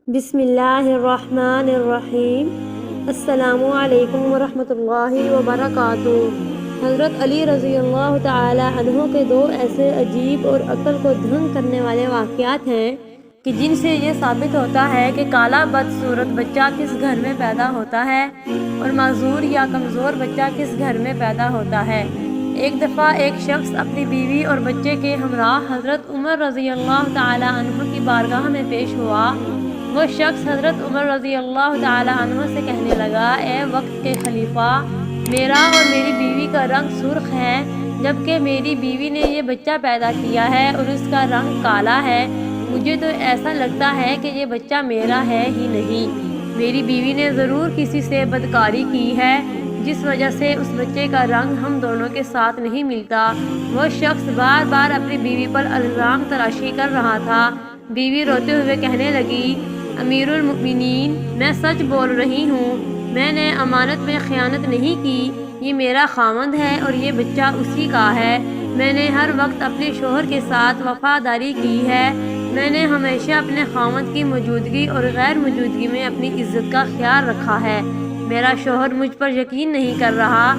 بسم اللہ الرحمن الرحیم۔ السلام علیکم ورحمۃ اللہ وبرکاتہ۔ حضرت علی رضی اللہ تعالی عنہ کے دو ایسے عجیب اور عقل کو دھنگ کرنے والے واقعات ہیں کہ جن سے یہ ثابت ہوتا ہے کہ کالا بدصورت بچہ کس گھر میں پیدا ہوتا ہے اور معذور یا کمزور بچہ کس گھر میں پیدا ہوتا ہے۔ ایک دفعہ ایک شخص اپنی بیوی اور بچے کے ہمراہ حضرت عمر رضی اللہ تعالی عنہ کی بارگاہ میں پیش ہوا۔ وہ شخص حضرت عمر رضی اللہ تعالی عنہ سے کہنے لگا، اے وقت کے خلیفہ، میرا اور میری بیوی کا رنگ سرخ ہے، جبکہ میری بیوی نے یہ بچہ پیدا کیا ہے اور اس کا رنگ کالا ہے۔ مجھے تو ایسا لگتا ہے کہ یہ بچہ میرا ہے ہی نہیں۔ میری بیوی نے ضرور کسی سے بدکاری کی ہے، جس وجہ سے اس بچے کا رنگ ہم دونوں کے ساتھ نہیں ملتا۔ وہ شخص بار بار اپنی بیوی پر الزام تراشی کر رہا تھا۔ بیوی روتے ہوئے کہنے لگی، امیر المؤمنین، میں سچ بول رہی ہوں، میں نے امانت میں خیانت نہیں کی، یہ میرا خاوند ہے اور یہ بچہ اسی کا ہے۔ میں نے ہر وقت اپنے شوہر کے ساتھ وفاداری کی ہے۔ میں نے ہمیشہ اپنے خاوند کی موجودگی اور غیر موجودگی میں اپنی عزت کا خیال رکھا ہے۔ میرا شوہر مجھ پر یقین نہیں کر رہا۔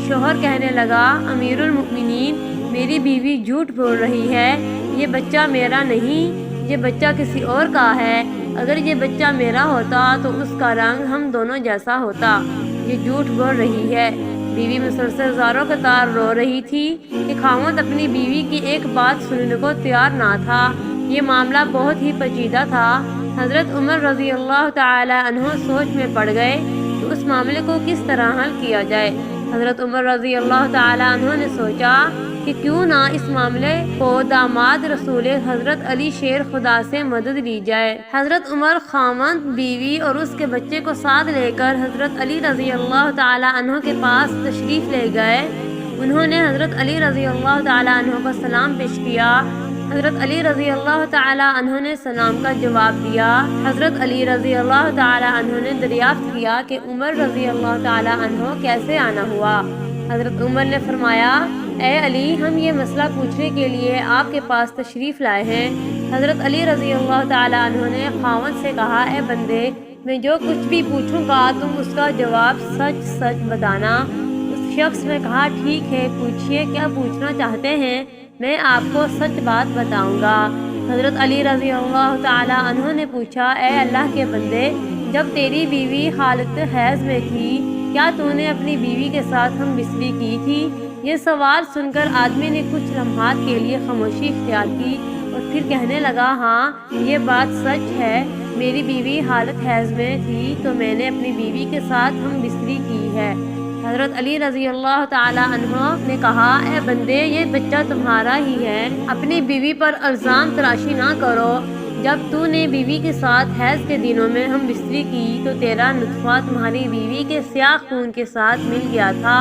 شوہر کہنے لگا، امیر المؤمنین، میری بیوی جھوٹ بول رہی ہے، یہ بچہ میرا نہیں، یہ بچہ کسی اور کا ہے۔ اگر یہ بچہ میرا ہوتا تو اس کا رنگ ہم دونوں جیسا ہوتا۔ یہ جھوٹ بول رہی ہے۔ بیوی مسلسل زاروں قطار رو رہی تھی کہ خاوند اپنی بیوی کی ایک بات سننے کو تیار نہ تھا۔ یہ معاملہ بہت ہی پیچیدہ تھا۔ حضرت عمر رضی اللہ تعالی عنہ سوچ میں پڑ گئے کہ اس معاملے کو کس طرح حل کیا جائے۔ حضرت عمر رضی اللہ تعالی عنہ نے سوچا کہ کیوں نہ اس معاملے کو داماد رسول حضرت علی شیر خدا سے مدد لی جائے۔ حضرت عمر خاوند، بیوی اور اس کے بچے کو ساتھ لے کر حضرت علی رضی اللہ تعالی عنہ کے پاس تشریف لے گئے۔ انہوں نے حضرت علی رضی اللہ تعالی عنہ کو سلام پیش کیا۔ حضرت علی رضی اللہ تعالی عنہ نے سلام کا جواب دیا۔ حضرت علی رضی اللہ تعالی عنہ نے دریافت کیا کہ عمر رضی اللہ تعالی عنہ کیسے آنا ہوا۔ حضرت عمر نے فرمایا، اے علی، ہم یہ مسئلہ پوچھنے کے لیے آپ کے پاس تشریف لائے ہیں۔ حضرت علی رضی اللہ تعالی عنہ نے خاوند سے کہا، اے بندے، میں جو کچھ بھی پوچھوں گا تم اس کا جواب سچ سچ بتانا۔ اس شخص نے کہا، ٹھیک ہے، پوچھئے، کیا پوچھنا چاہتے ہیں؟ میں آپ کو سچ بات بتاؤں گا۔ حضرت علی رضی اللہ تعالی عنہ نے پوچھا، اے اللہ کے بندے، جب تیری بیوی حالت حیض میں تھی، کیا تو نے اپنی بیوی کے ساتھ ہم بستری کی تھی؟ یہ سوال سن کر آدمی نے کچھ لمحات کے لیے خاموشی اختیار کی اور پھر کہنے لگا، ہاں، یہ بات سچ ہے، میری بیوی حالت حیض میں تھی تو میں نے اپنی بیوی کے ساتھ ہم بستری کی ہے۔ حضرت علی رضی اللہ تعالی عنہ نے کہا، اے بندے، یہ بچہ تمہارا ہی ہے، اپنی بیوی پر الزام تراشی نہ کرو۔ جب تو نے بیوی کے ساتھ حیض کے دنوں میں ہم بستری کی تو تیرا نطفہ تمہاری بیوی کے سیاہ خون کے ساتھ مل گیا تھا،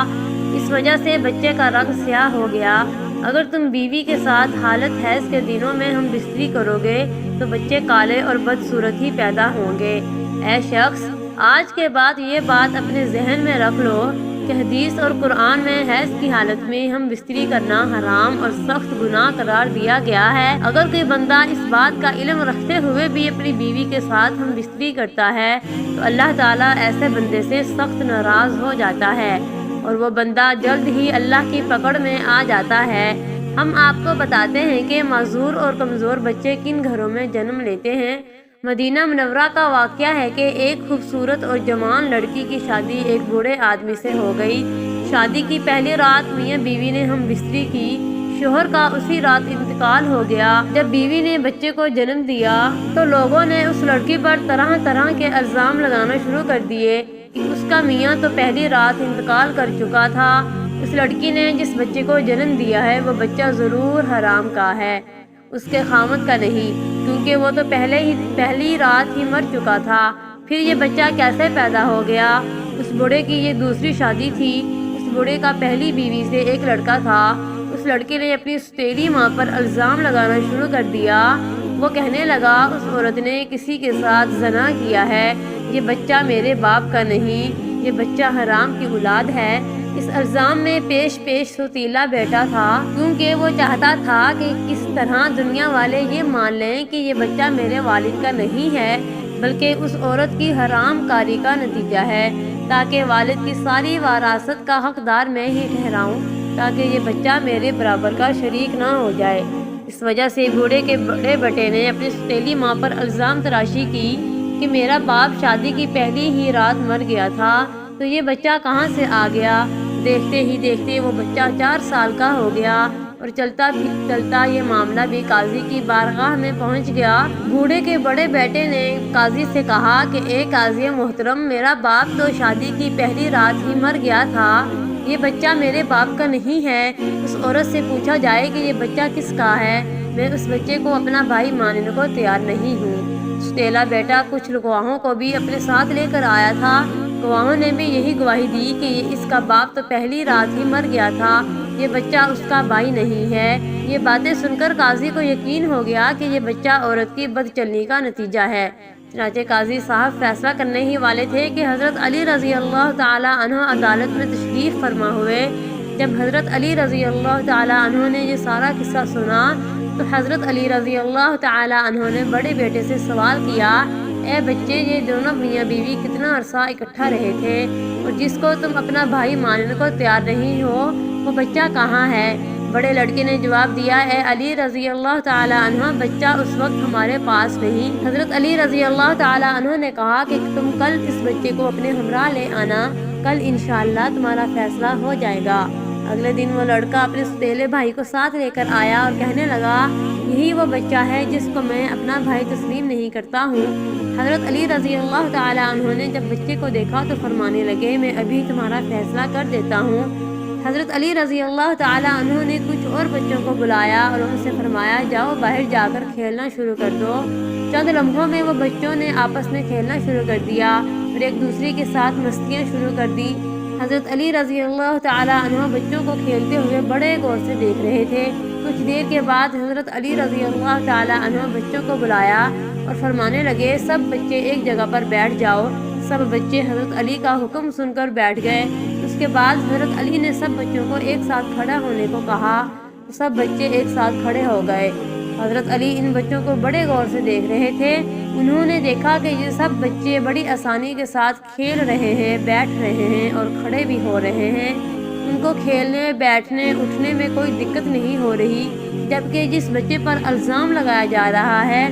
اس وجہ سے بچے کا رنگ سیاہ ہو گیا۔ اگر تم بیوی کے ساتھ حالت حیض کے دنوں میں ہم بستری کرو گے تو بچے کالے اور بدصورت ہی پیدا ہوں گے۔ اے شخص، آج کے بعد یہ بات اپنے ذہن میں رکھ لو کہ حدیث اور قرآن میں حیض کی حالت میں ہم بستری کرنا حرام اور سخت گناہ قرار دیا گیا ہے۔ اگر کوئی بندہ اس بات کا علم رکھتے ہوئے بھی اپنی بیوی کے ساتھ ہم بستری کرتا ہے تو اللہ تعالیٰ ایسے بندے سے سخت ناراض ہو جاتا ہے اور وہ بندہ جلد ہی اللہ کی پکڑ میں آ جاتا ہے۔ ہم آپ کو بتاتے ہیں کہ معذور اور کمزور بچے کن گھروں میں جنم لیتے ہیں۔ مدینہ منورہ کا واقعہ ہے کہ ایک خوبصورت اور جوان لڑکی کی شادی ایک بوڑھے آدمی سے ہو گئی۔ شادی کی پہلی رات میاں بیوی نے ہم بستری کی۔ شوہر کا اسی رات انتقال ہو گیا۔ جب بیوی نے بچے کو جنم دیا تو لوگوں نے اس لڑکی پر طرح طرح کے الزام لگانا شروع کر دیے کہ اس کا میاں تو پہلی رات انتقال کر چکا تھا۔ اس لڑکی نے جس بچے کو جنم دیا ہے وہ بچہ ضرور حرام کا ہے، اس کے خاوند کا نہیں، کیونکہ وہ تو پہلی رات ہی مر چکا تھا۔ پھر یہ بچہ کیسے پیدا ہو گیا؟ اس بوڑھے کی یہ دوسری شادی تھی۔ اس بوڑھے کا پہلی بیوی سے ایک لڑکا تھا۔ اس لڑکے نے اپنی سوتیلی ماں پر الزام لگانا شروع کر دیا۔ وہ کہنے لگا، اس عورت نے کسی کے ساتھ زنا کیا ہے، یہ بچہ میرے باپ کا نہیں، یہ بچہ حرام کی اولاد ہے۔ اس الزام میں پیش سوتیلا بیٹھا تھا، کیونکہ وہ چاہتا تھا کہ کس طرح دنیا والے یہ مان لیں کہ یہ بچہ میرے والد کا نہیں ہے، بلکہ اس عورت کی حرام کاری کا نتیجہ ہے، تاکہ والد کی ساری وراثت کا حقدار میں ہی ٹھہراؤں، تاکہ یہ بچہ میرے برابر کا شریک نہ ہو جائے۔ اس وجہ سے بوڑھے کے بڑے بیٹے نے اپنی سوتیلی ماں پر الزام تراشی کی کہ میرا باپ شادی کی پہلی ہی رات مر گیا تھا، تو یہ بچہ کہاں سے آ گیا؟ دیکھتے ہی دیکھتے وہ بچہ 4 سال کا ہو گیا، اور چلتا چلتا یہ معاملہ بھی قاضی کی بارگاہ میں پہنچ گیا۔ بوڑھے کے بڑے بیٹے نے قاضی سے کہا کہ اے قاضی محترم، میرا باپ تو شادی کی پہلی رات ہی مر گیا تھا، یہ بچہ میرے باپ کا نہیں ہے۔ اس عورت سے پوچھا جائے کہ یہ بچہ کس کا ہے، میں اس بچے کو اپنا بھائی ماننے کو تیار نہیں ہوں۔ سوتیلا بیٹا کچھ گواہوں کو بھی اپنے ساتھ لے کر آیا تھا، گواہوں نے بھی یہی گواہی دی کہ اس کا باپ تو پہلی رات ہی مر گیا تھا، یہ بچہ اس کا بھائی نہیں ہے۔ یہ باتیں سن کر قاضی کو یقین ہو گیا کہ یہ بچہ عورت کی بد چلنی کا نتیجہ ہے۔ چنانچہ قاضی صاحب فیصلہ کرنے ہی والے تھے کہ حضرت علی رضی اللہ تعالی عنہ عدالت میں تشریف فرما ہوئے۔ جب حضرت علی رضی اللہ تعالی عنہ نے یہ سارا قصہ سنا تو حضرت علی رضی اللہ تعالی عنہ نے بڑے بیٹے سے سوال کیا، اے بچے، یہ دونوں میاں بیوی کتنا عرصہ اکٹھا رہے تھے، اور جس کو تم اپنا بھائی ماننے کو تیار نہیں ہو، وہ بچہ کہاں ہے؟ بڑے لڑکے نے جواب دیا، اے علی رضی اللہ تعالی عنہ، بچہ اس وقت ہمارے پاس نہیں۔ حضرت علی رضی اللہ تعالی عنہ نے کہا کہ تم کل اس بچے کو اپنے ہمراہ لے آنا، کل انشاءاللہ تمہارا فیصلہ ہو جائے گا۔ اگلے دن وہ لڑکا اپنے سوتیلے بھائی کو ساتھ لے کر آیا اور کہنے لگا، یہی وہ بچہ ہے جس کو میں اپنا بھائی تسلیم نہیں کرتا ہوں۔ حضرت علی رضی اللہ تعالی عنہ نے جب بچے کو دیکھا تو فرمانے لگے، میں ابھی تمہارا فیصلہ کر دیتا ہوں۔ حضرت علی رضی اللہ تعالی عنہ نے کچھ اور بچوں کو بلایا اور ان سے فرمایا، جاؤ باہر جا کر کھیلنا شروع کر دو۔ چند لمحوں میں وہ بچوں نے آپس میں کھیلنا شروع کر دیا اور ایک دوسرے کے ساتھ مستیاں شروع کر دی۔ حضرت علی رضی اللہ تعالی عنہ بچوں کو کھیلتے ہوئے بڑے غور سے دیکھ رہے تھے۔ کچھ دیر کے بعد حضرت علی رضی اللہ تعالی عنہ بچوں کو بلایا اور فرمانے لگے، سب بچے ایک جگہ پر بیٹھ جاؤ۔ سب بچے حضرت علی کا حکم سن کر بیٹھ گئے۔ اس کے بعد حضرت علی نے سب بچوں کو ایک ساتھ کھڑا ہونے کو کہا، سب بچے ایک ساتھ کھڑے ہو گئے۔ حضرت علی ان بچوں کو بڑے غور سے دیکھ رہے تھے۔ انہوں نے دیکھا کہ یہ سب بچے بڑی آسانی کے ساتھ کھیل رہے ہیں، بیٹھ رہے ہیں اور کھڑے بھی ہو رہے ہیں۔ ان کو کھیلنے، بیٹھنے، اٹھنے میں کوئی دقت نہیں ہو رہی، جبکہ جس بچے پر الزام لگایا جا رہا ہے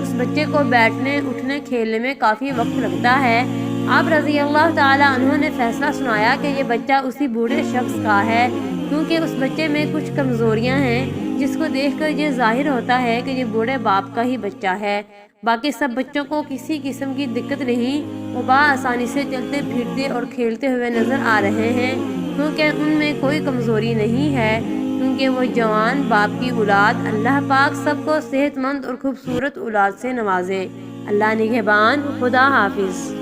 اس بچے کو بیٹھنے، اٹھنے، کھیلنے میں کافی وقت لگتا ہے۔ آپ رضی اللہ تعالی عنہ نے فیصلہ سنایا کہ یہ بچہ اسی بوڑھے شخص کا ہے، کیونکہ اس بچے میں کچھ کمزوریاں ہیں جس کو دیکھ کر یہ ظاہر ہوتا ہے کہ یہ بوڑھے باپ کا ہی بچہ ہے۔ باقی سب بچوں کو کسی قسم کی دقت نہیں، وہ بآسانی سے چلتے پھرتے اور کھیلتے ہوئے نظر آ رہے ہیں، کیونکہ ان میں کوئی کمزوری نہیں ہے، کیونکہ وہ جوان باپ کی اولاد۔ اللہ پاک سب کو صحت مند اور خوبصورت اولاد سے نوازے۔ اللہ نگہبان۔ خدا حافظ۔